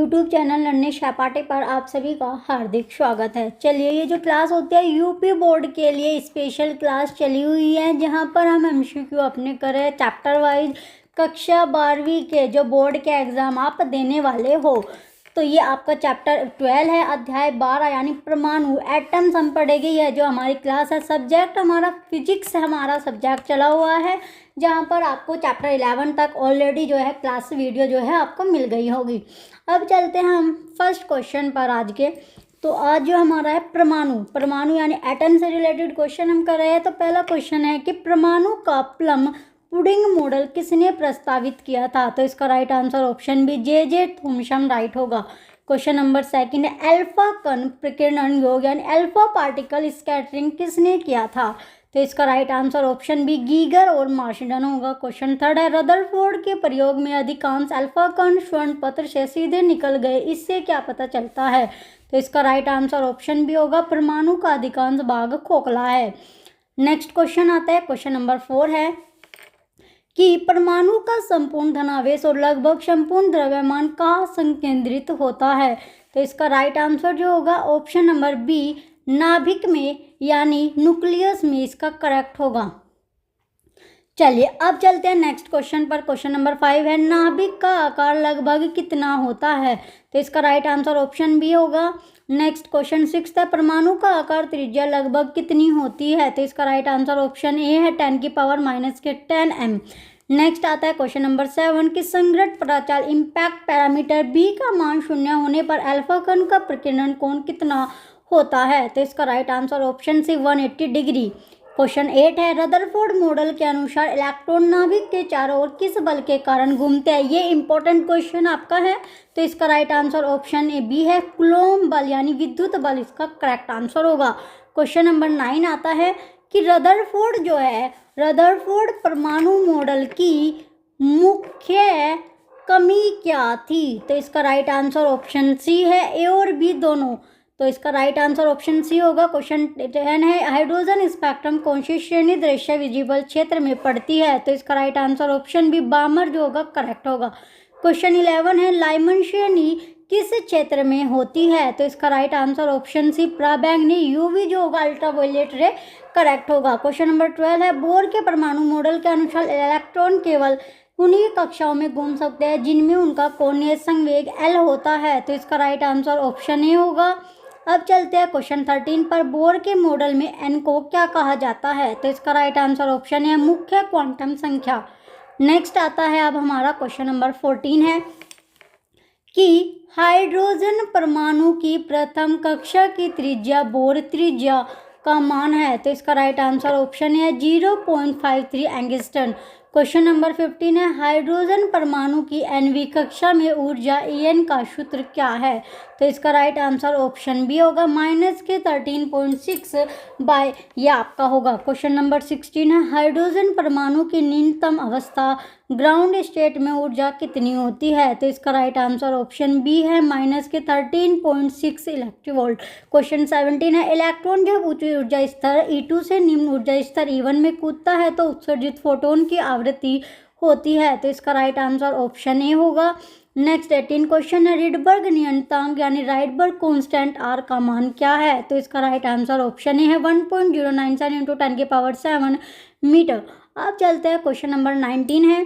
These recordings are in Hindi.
यूट्यूब चैनल लर्निंग सपाटे पर आप सभी का हार्दिक स्वागत है। चलिए, ये जो क्लास होती है यूपी बोर्ड के लिए स्पेशल क्लास चली हुई है, जहां पर हम एमसीक्यू अपने करें चैप्टर वाइज कक्षा 12वीं के जो बोर्ड के एग्ज़ाम आप देने वाले हो। तो ये आपका चैप्टर 12 है, अध्याय 12 यानी परमाणु एटम्स हम पढ़ेंगे। यह जो हमारी क्लास है, सब्जेक्ट हमारा फिजिक्स हमारा सब्जेक्ट चला हुआ है, जहाँ पर आपको चैप्टर 11 तक ऑलरेडी जो है क्लास वीडियो जो है आपको मिल गई होगी। अब चलते हैं हम फर्स्ट क्वेश्चन पर आज के। तो आज जो हमारा है परमाणु यानी एटम से रिलेटेड क्वेश्चन हम कर रहे हैं। तो पहला क्वेश्चन है कि परमाणु का प्लम पुडिंग मॉडल किसने प्रस्तावित किया था? तो इसका right answer option B J Thomson right होगा। क्वेश्चन नंबर सेकंड है अल्फा कण प्रकीर्णन योग यानी अल्फा पार्टिकल स्कैटरिंग किसने किया था? तो इसका right answer option B Geiger और मार्शलन होगा। क्वेश्चन थर्ड है रदरफोर्ड के प्रयोग में अधिकांश अल्फा कण स्वर्ण पत्र से सीधे निकल गए, इससे क्या पता चलता है? तो इसका राइट आंसर ऑप्शन बी होगा परमाणु का अधिकांश भाग खोखला है। नेक्स्ट क्वेश्चन आता है, क्वेश्चन नंबर 4 है कि परमाणु का संपूर्ण धनावेश और लगभग संपूर्ण द्रव्यमान कहाँ संकेंद्रित होता है? तो इसका राइट आंसर जो होगा ऑप्शन नंबर बी नाभिक में यानी न्यूक्लियस में इसका करेक्ट होगा। चलिए अब चलते हैं नेक्स्ट क्वेश्चन पर। क्वेश्चन नंबर 5 है नाभिक का आकार लगभग कितना होता है? तो इसका राइट आंसर ऑप्शन बी होगा। नेक्स्ट क्वेश्चन 6 है परमाणु का आकार त्रिज्या लगभग कितनी होती है? तो इसका राइट आंसर ऑप्शन ए है 10⁻⁻10 m। नेक्स्ट आता है क्वेश्चन नंबर 7 कि संगृह्य प्रचाल इम्पैक्ट पैरामीटर बी का मान 0 होने पर अल्फा कण का प्रकीर्णन कोण कितना होता है? तो इसका right answer option C 180 degree. Question 8 है रदरफोर्ड मॉडल के अनुसार इलेक्ट्रॉन नाभिक के चारों ओर किस बल के कारण घूमते हैं? ये इंपॉर्टेंट क्वेश्चन आपका है। तो इसका right answer option A B है कूलॉम बल यानी विद्युत बल इसका करेक्ट आंसर होगा। क्वेश्चन नंबर 9 आता है कि रदरफोर्ड परमाणु मॉडल की मुख्य कमी क्या थी? तो इसका राइट आंसर ऑप्शन सी है ए और बी दोनों। तो इसका राइट आंसर ऑप्शन सी होगा। क्वेश्चन 10 है हाइड्रोजन स्पेक्ट्रम कौन सी श्रेणी दृश्य विजिबल क्षेत्र में पड़ती है? तो इसका राइट आंसर ऑप्शन बी बामर जो होगा करेक्ट होगा। क्वेश्चन 11 है लाइमन श्रेणी किस क्षेत्र में होती है? तो इसका राइट आंसर ऑप्शन सी पराबैंगनी यूवी जो होगा अल्ट्रावायलेट रे करेक्ट होगा। क्वेश्चन नंबर 12 है बोर के परमाणु मॉडल के अनुसार इलेक्ट्रॉन केवल उन्हीं कक्षाओं में घूम सकते हैं जिनमें उनका कोणीय संवेग L होता है। तो इसका राइट आंसर ऑप्शन ए होगा। अब चलते हैं क्वेश्चन 13 पर बोर के मॉडल में n को क्या कहा जाता है? तो इसका राइट आंसर ऑप्शन है मुख्य क्वांटम संख्या। नेक्स्ट आता है अब हमारा क्वेश्चन नंबर 14 है कि हाइड्रोजन परमाणु की प्रथम कक्षा की त्रिज्या बोर त्रिज्या का मान है। तो इसका राइट आंसर ऑप्शन है 0.53 एंगस्ट्रॉन। क्वेश्चन नंबर 15 है हाइड्रोजन परमाणु की nवीं कक्षा में ऊर्जा En का सूत्र क्या है? तो इसका राइट आंसर ऑप्शन बी होगा -13.6 बाय ये आपका होगा। क्वेश्चन नंबर 16 है हाइड्रोजन परमाणु की न्यूनतम अवस्था ग्राउंड स्टेट में ऊर्जा कितनी होती है? तो इसका राइट आंसर ऑप्शन बी है -13.6 इलेक्ट्रिक वोल्ट। क्वेश्चन 17 है इलेक्ट्रॉन जब उच्च ऊर्जा स्तर E2 से निम्न ऊर्जा स्तर E1 में कूदता है तो उत्सर्जित फोटोन की आवृत्ति होती है। तो इसका राइट आंसर ऑप्शन ए होगा। नेक्स्ट 18 क्वेश्चन है रिडबर्ग नियतांक यानी राइडबर्ग कांस्टेंट R का मान क्या है? तो इसका राइट आंसर ऑप्शन ए है 1.097 × 10⁻7 मीटर। अब चलते हैं क्वेश्चन नंबर 19 है।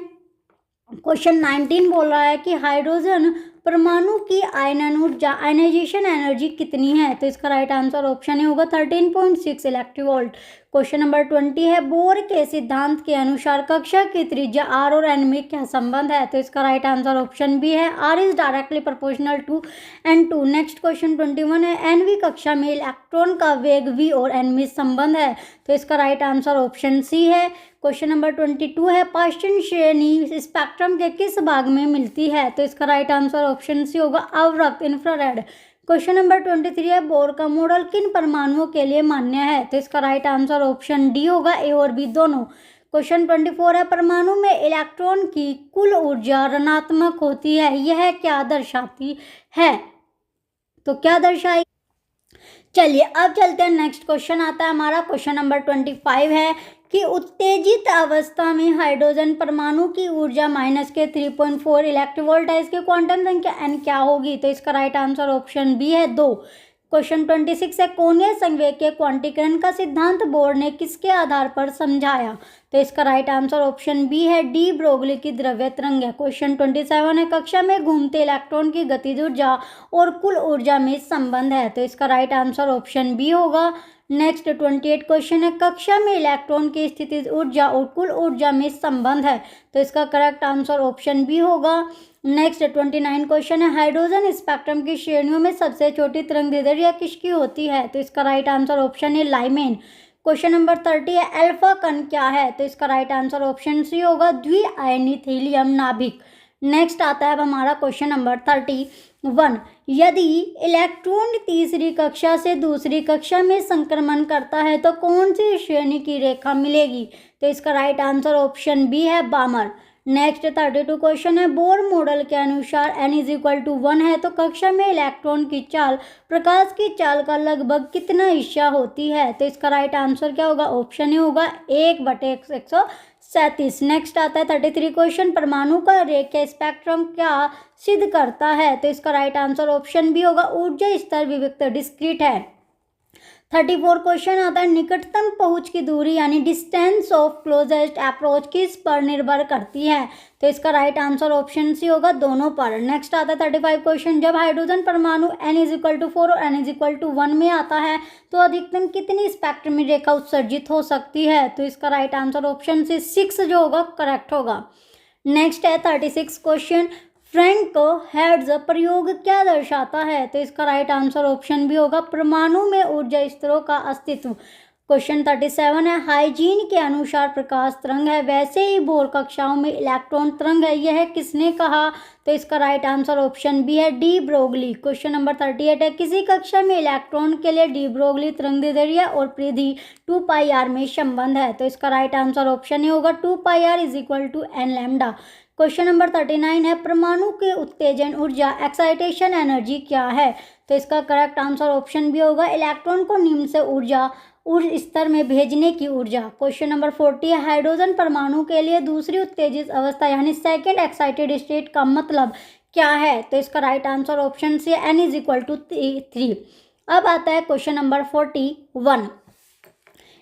क्वेश्चन 19 बोल रहा है कि हाइड्रोजन परमाणु की आयनन ऊर्जा आयनाइजेशन एनर्जी कितनी है? तो इसका राइट आंसर ऑप्शन ए होगा 13.6 इलेक्ट्रिक वोल्ट। क्वेश्चन नंबर 20 है बोर के सिद्धांत के अनुसार कक्षा की त्रिज्या r और n में क्या संबंध है? तो इसका राइट आंसर ऑप्शन बी है r is directly proportional to n2। Next question 21 है nवीं कक्षा में इलेक्ट्रॉन का वेग v और n में संबंध है। तो इसका राइट आंसर ऑप्शन सी है। क्वेश्चन नंबर 22 है पाश्चन श्रेणी स्पेक्ट्रम के किस भाग में मिलती है? तो इसका राइट आंसर ऑप्शन सी होगा अवरक्त इंफ्रारेड। क्वेश्चन नंबर 23 है बोर का मॉडल किन परमाणुओं के लिए मान्य है? तो इसका राइट आंसर ऑप्शन डी होगा ए और बी दोनों। क्वेश्चन 24 है परमाणु में इलेक्ट्रॉन की कुल ऊर्जा ऋणात्मक होती है, यह क्या दर्शाती है? तो क्या दर्शाएगी? चलिए अब चलते हैं, नेक्स्ट क्वेश्चन आता है हमारा, क्वेश्चन नंबर 25 है कि उत्तेजित अवस्था में हाइड्रोजन परमाणु की ऊर्जा -3.4 इलेक्ट्रोवोल्ट है, इसकी क्वांटम संख्या n क्या होगी? तो इसका राइट आंसर ऑप्शन बी है 2। क्वेश्चन 26 है, कोणीय संवेग के क्वांटीकरण का सिद्धांत बोर ने किसके आधार पर समझाया? तो इसका राइट आंसर ऑप्शन बी है डी ब्रोगली की द्रव्य तरंग है। क्वेश्चन 27 है, कक्षा में घूमते इलेक्ट्रॉन की गतिज ऊर्जा और कुल ऊर्जा में संबंध है। तो इसका राइट आंसर ऑप्शन बी होगा। नेक्स्ट 28 क्वेश्चन है, कक्षा में इलेक्ट्रॉन की स्थितिज ऊर्जा और कुल ऊर्जा में संबंध है। तो इसका करेक्ट आंसर ऑप्शन बी होगा। नेक्स्ट 29 क्वेश्चन है, हाइड्रोजन स्पेक्ट्रम की श्रेणियों में सबसे छोटी तरंगदैर्ध्य किसकी होती है? तो इसका राइट आंसर ऑप्शन है लाइमेन। क्वेश्चन नंबर 30 है, अल्फा कण क्या है? तो इसका राइट आंसर ऑप्शन सी होगा, द्विआयनित हीलियम नाभिक। नेक्स्ट आता है अब हमारा क्वेश्चन नंबर 31, यदि इलेक्ट्रॉन तीसरी कक्षा से दूसरी कक्षा में संक्रमण करता है तो कौन सी श्रेणी की रेखा मिलेगी? तो इसका राइट आंसर ऑप्शन बी है बामर। नेक्स्ट 32 क्वेश्चन है, बोर मॉडल के अनुसार n=1 है तो कक्षा में इलेक्ट्रॉन की चाल प्रकाश की चाल का लगभग कितना हिस्सा होती है? तो इसका राइट आंसर क्या होगा? ऑप्शन ए होगा 1/137। नेक्स्ट आता है 33 क्वेश्चन, परमाणु का रेखीय स्पेक्ट्रम क्या सिद्ध करता है? तो इसका राइट आंसर ऑप्शन बी होगा, ऊर्जा स्तर विविक्त डिस्क्रीट है। 34 क्वेश्चन आता है, निकटतम पहुंच की दूरी यानी डिस्टेंस ऑफ क्लोजेस्ट अप्रोच किस पर निर्भर करती है? तो इसका राइट आंसर ऑप्शन सी होगा, दोनों पर। नेक्स्ट आता है 35 क्वेश्चन, जब हाइड्रोजन परमाणु n=4 और n=1 में आता है तो अधिकतम कितनी स्पेक्ट्रमी रेखा उत्सर्जित हो सकती है? तो इसका राइट आंसर ऑप्शन सी 6 जो होगा करेक्ट होगा। नेक्स्ट है 36 क्वेश्चन, फ्रैंक हेड्स प्रयोग क्या दर्शाता है? तो इसका राइट आंसर ऑप्शन भी होगा, परमाणु में ऊर्जा स्तरों का अस्तित्व। क्वेश्चन 37 है, हाइजीन के अनुसार प्रकाश तरंग है वैसे ही बोर कक्षाओं में इलेक्ट्रॉन तरंग है, यह किसने कहा? तो इसका राइट आंसर ऑप्शन बी है डी ब्रोगली। क्वेश्चन नंबर 38 है, किसी कक्षा में इलेक्ट्रॉन के लिए डी ब्रोगली तरंगदैर्ध्य और परिधि 2πr में संबंध है। तो इसका राइट आंसर ऑप्शन ही होगा 2πr = n lambda. Question number 39 है, परमाणु के उत्तेजन ऊर्जा एक्साइटेशन एनर्जी क्या है? तो इसका करेक्ट आंसर ऑप्शन भी होगा, इलेक्ट्रॉन को निम्न से ऊर्जा उच्च स्तर में भेजने की ऊर्जा। क्वेश्चन नंबर 40 है, हाइड्रोजन परमाणु के लिए दूसरी उत्तेजित अवस्था यानी सेकेंड एक्साइटेड स्टेट का मतलब क्या है? तो इसका राइट आंसर ऑप्शन सी n=3। अब आता है क्वेश्चन नंबर 41,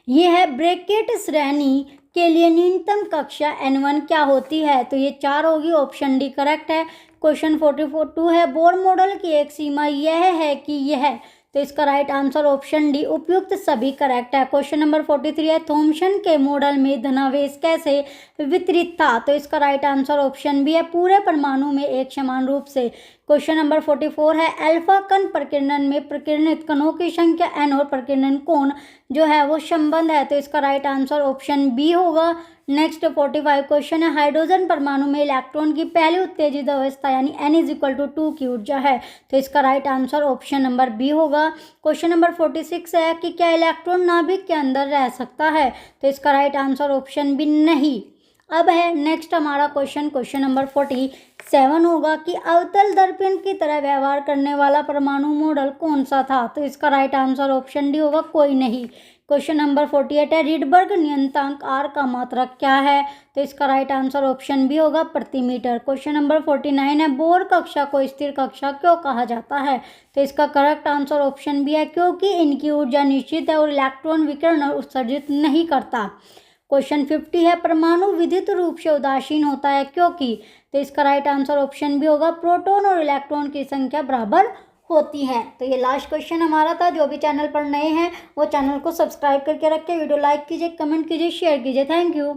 ये है ब्रैकेट श्रेणी के लिए न्यूनतम कक्षा n1 क्या होती है? तो ये 4 होगी, ऑप्शन डी करेक्ट है। क्वेश्चन 42 है, बोर मॉडल की एक सीमा यह है कि यह, तो इसका राइट आंसर ऑप्शन डी उपयुक्त सभी करेक्ट है। क्वेश्चन नंबर 43 है, थॉमसन के मॉडल में धनावेश कैसे वितरित था? तो इसका राइट आंसर ऑप्शन बी है, पूरे परमाणु में एक समान रूप से। क्वेश्चन नंबर 44 है, अल्फा कण प्रकीर्णन में प्रकीर्णित कणों की संख्या n और प्रकीर्णन कोण जो है वो संबंध है। तो इसका राइट आंसर ऑप्शन बी होगा। नेक्स्ट 45 क्वेश्चन है, हाइड्रोजन परमाणु में इलेक्ट्रॉन की पहली उत्तेजित अवस्था यानी n=2 की ऊर्जा है। तो इसका right answer option number B होगा। क्वेश्चन नंबर 46 है कि क्या इलेक्ट्रॉन नाभिक के अंदर रह सकता है? तो इसका राइट आंसर ऑप्शन बी नहीं। अब है नेक्स्ट हमारा क्वेश्चन नंबर 47 होगा कि अवतल दर्पण की तरह व्यवहार करने वाला परमाणु मॉडल कौन सा था? तो इसका राइट आंसर ऑप्शन डी होगा, कोई नहीं। क्वेश्चन नंबर 48 है, रिडबर्ग नियतांक आर का मात्रक क्या है? तो इसका राइट आंसर ऑप्शन बी होगा, प्रति मीटर। क्वेश्चन नंबर 49 है, बोर कक्षा को स्थिर कक्षा क्यों कहा जाता है? तो इसका करेक्ट आंसर ऑप्शन बी है, क्योंकि इनकी ऊर्जा निश्चित है और इलेक्ट्रॉन विकिरण उत्सर्जित नहीं करता। क्वेश्चन 50 है, परमाणु विद्युत रूप से उदासीन होता है क्योंकि? तो इसका राइट आंसर ऑप्शन बी होगा, प्रोटॉन और इलेक्ट्रॉन की संख्या बराबर होती है। तो ये लास्ट क्वेश्चन हमारा था। जो भी चैनल पर नए हैं वो चैनल को सब्सक्राइब करके रखें, वीडियो लाइक कीजिए, कमेंट कीजिए, शेयर कीजिए। Thank you.